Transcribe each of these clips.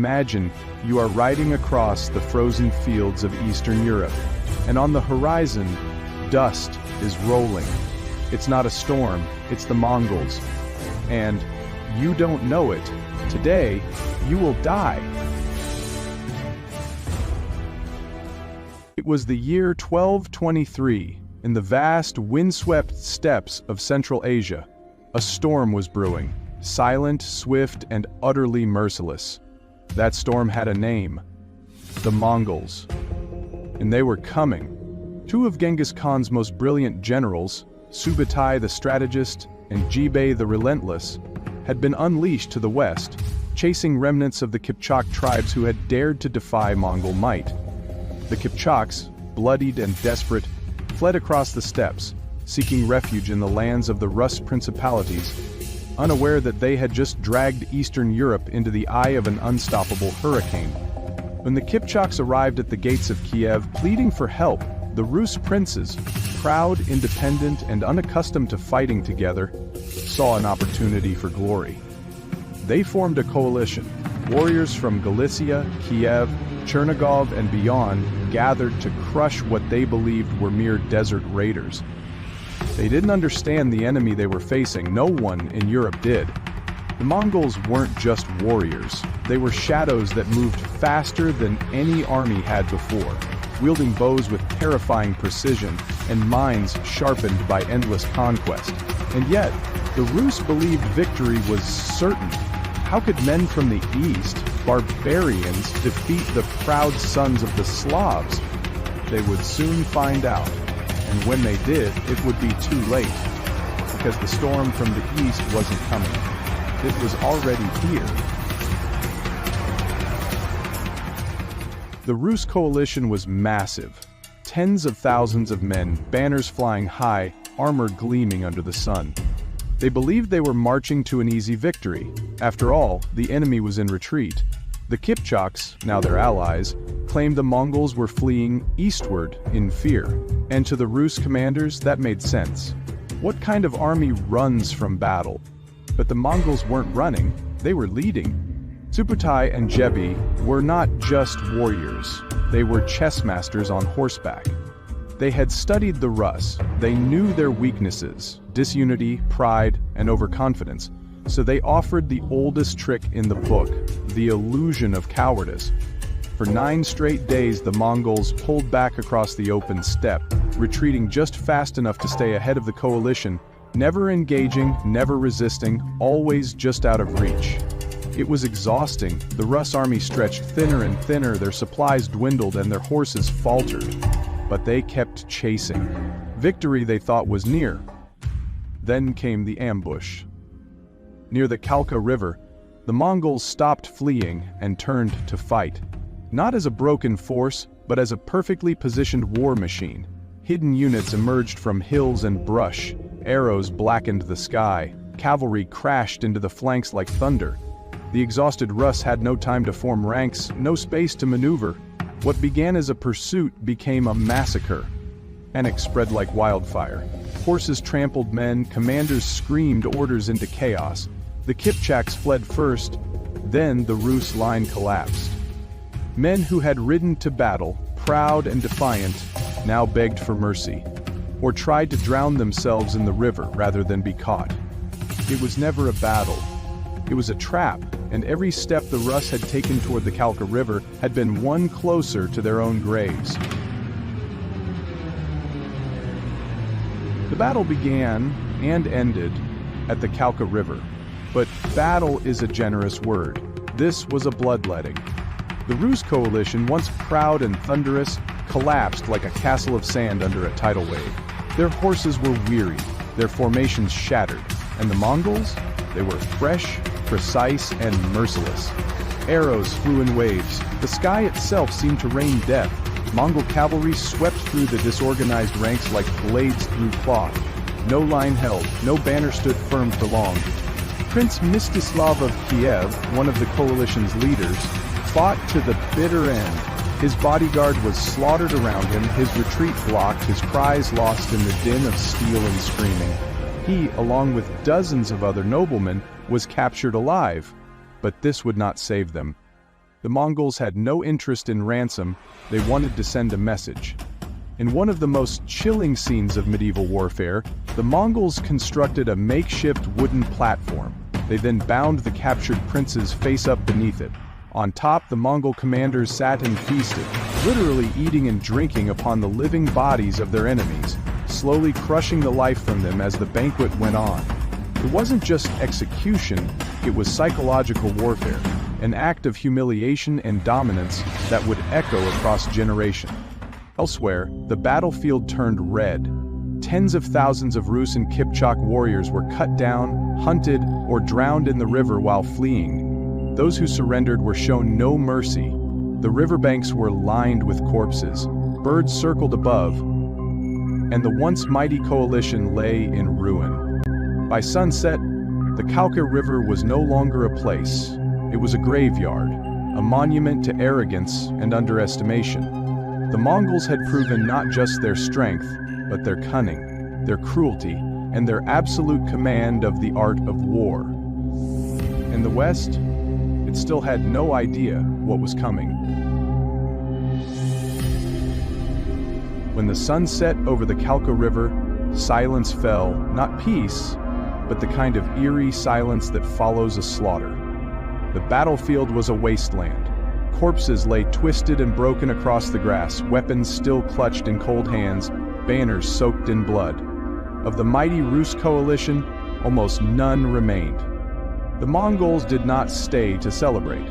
Imagine you are riding across the frozen fields of Eastern Europe, and on the horizon, dust is rolling. It's not a storm, it's the Mongols. And you don't know it. Today, you will die. It was the year 1223, in the vast, windswept steppes of Central Asia. A storm was brewing, silent, swift, and utterly merciless. That storm had a name: the Mongols. And they were coming. Two of Genghis Khan's most brilliant generals, Subutai the strategist and Jebe the relentless, had been unleashed to the west, chasing remnants of the Kipchak tribes who had dared to defy Mongol might. The Kipchaks, bloodied and desperate, fled across the steppes, seeking refuge in the lands of the Rus principalities, unaware that they had just dragged Eastern Europe into the eye of an unstoppable hurricane. When the Kipchaks arrived at the gates of Kiev pleading for help, the Rus princes, proud, independent, and unaccustomed to fighting together, saw an opportunity for glory. They formed a coalition. Warriors from Galicia, Kiev, Chernigov, and beyond gathered to crush what they believed were mere desert raiders. They didn't understand the enemy they were facing. No one in Europe did. The Mongols weren't just warriors. They were shadows that moved faster than any army had before, wielding bows with terrifying precision and minds sharpened by endless conquest. And yet, the Rus believed victory was certain. How could men from the east, barbarians, defeat the proud sons of the Slavs? They would soon find out. And when they did, it would be too late, because the storm from the east wasn't coming. It was already here. The Rus coalition was massive. Tens of thousands of men, banners flying high, armor gleaming under the sun. They believed they were marching to an easy victory. After all, the enemy was in retreat. The Kipchaks, now their allies, claimed the Mongols were fleeing eastward in fear. And to the Rus commanders, that made sense. What kind of army runs from battle? But the Mongols weren't running, they were leading. Subutai and Jebe were not just warriors, they were chess masters on horseback. They had studied the Rus, they knew their weaknesses, disunity, pride, and overconfidence, so they offered the oldest trick in the book, the illusion of cowardice. For 9 straight days the Mongols pulled back across the open steppe, retreating just fast enough to stay ahead of the coalition, never engaging, never resisting, always just out of reach. It was exhausting. The Rus army stretched thinner and thinner, their supplies dwindled, and their horses faltered. But they kept chasing. Victory they thought was near. Then came the ambush. Near the Kalka River, the Mongols stopped fleeing and turned to fight. Not as a broken force, but as a perfectly positioned war machine. Hidden units emerged from hills and brush. Arrows blackened the sky. Cavalry crashed into the flanks like thunder. The exhausted Rus had no time to form ranks, no space to maneuver. What began as a pursuit became a massacre. Panic spread like wildfire. Horses trampled men, commanders screamed orders into chaos. The Kipchaks fled first, then the Rus line collapsed. Men who had ridden to battle, proud and defiant, now begged for mercy, or tried to drown themselves in the river rather than be caught. It was never a battle. It was a trap, and every step the Rus had taken toward the Kalka River had been one closer to their own graves. The battle began and ended at the Kalka River, but battle is a generous word. This was a bloodletting. The Rus coalition, once proud and thunderous, collapsed like a castle of sand under a tidal wave. Their horses were weary, their formations shattered, and the Mongols? They were fresh, precise, and merciless. Arrows flew in waves. The sky itself seemed to rain death. Mongol cavalry swept through the disorganized ranks like blades through cloth. No line held, no banner stood firm for long. Prince Mstislav of Kiev, one of the coalition's leaders, fought to the bitter end. His bodyguard was slaughtered around him, his retreat blocked, his cries lost in the din of steel and screaming. He, along with dozens of other noblemen, was captured alive. But this would not save them. The Mongols had no interest in ransom, they wanted to send a message. In one of the most chilling scenes of medieval warfare, the Mongols constructed a makeshift wooden platform. They then bound the captured princes face up beneath it. On top, the Mongol commanders sat and feasted, literally eating and drinking upon the living bodies of their enemies, slowly crushing the life from them as the banquet went on. It wasn't just execution, it was psychological warfare, an act of humiliation and dominance that would echo across generations. Elsewhere, the battlefield turned red. Tens of thousands of Rus and Kipchak warriors were cut down, hunted, or drowned in the river while fleeing. Those who surrendered were shown no mercy. The riverbanks were lined with corpses, birds circled above, and the once mighty coalition lay in ruin. By sunset, the Kalka River was no longer a place. It was a graveyard, a monument to arrogance and underestimation. The Mongols had proven not just their strength, but their cunning, their cruelty, and their absolute command of the art of war. In the West, it still had no idea what was coming. When the sun set over the Kalka River, silence fell, not peace, but the kind of eerie silence that follows a slaughter. The battlefield was a wasteland. Corpses lay twisted and broken across the grass, weapons still clutched in cold hands, banners soaked in blood. Of the mighty Rus coalition, almost none remained. The Mongols did not stay to celebrate.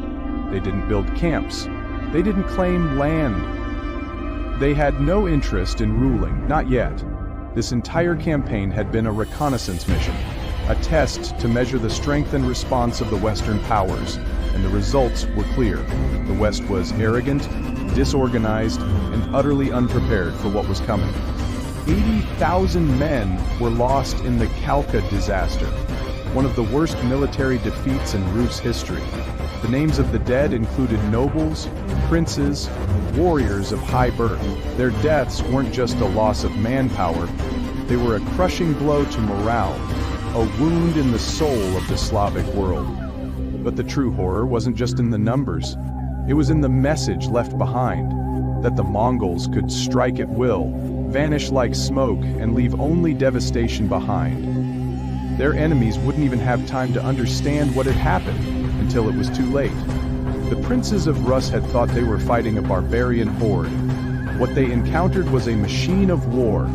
They didn't build camps. They didn't claim land. They had no interest in ruling, not yet. This entire campaign had been a reconnaissance mission, a test to measure the strength and response of the Western powers, and the results were clear. The West was arrogant, disorganized, and utterly unprepared for what was coming. 80,000 men were lost in the Kalka disaster, one of the worst military defeats in Rus history. The names of the dead included nobles, princes, warriors of high birth. Their deaths weren't just a loss of manpower, they were a crushing blow to morale, a wound in the soul of the Slavic world. But the true horror wasn't just in the numbers, it was in the message left behind, that the Mongols could strike at will, vanish like smoke, and leave only devastation behind. Their enemies wouldn't even have time to understand what had happened until it was too late. The princes of Rus had thought they were fighting a barbarian horde. What they encountered was a machine of war,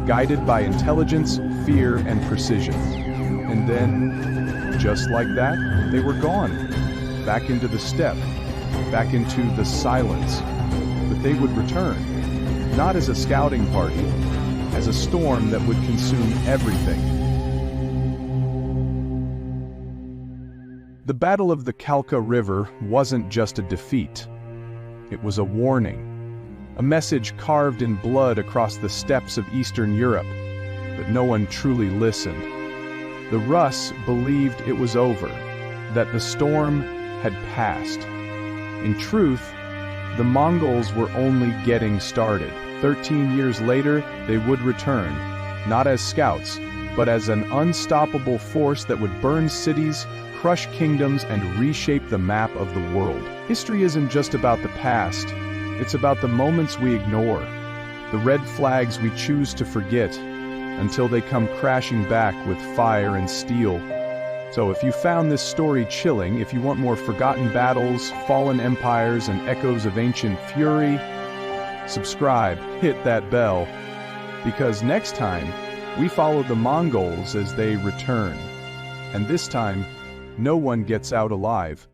guided by intelligence, fear, and precision. And then, just like that, they were gone. Back into the steppe, back into the silence. But they would return, not as a scouting party, as a storm that would consume everything. The Battle of the Kalka River wasn't just a defeat. It was a warning, a message carved in blood across the steppes of Eastern Europe, but no one truly listened. The Rus believed it was over, that the storm had passed. In truth, the Mongols were only getting started. 13 years later, they would return, not as scouts, but as an unstoppable force that would burn cities, crush kingdoms, and reshape the map of the world. History isn't just about the past, it's about the moments we ignore, the red flags we choose to forget, until they come crashing back with fire and steel. So if you found this story chilling, if you want more forgotten battles, fallen empires, and echoes of ancient fury, subscribe, hit that bell, because next time, we follow the Mongols as they return. And this time, no one gets out alive.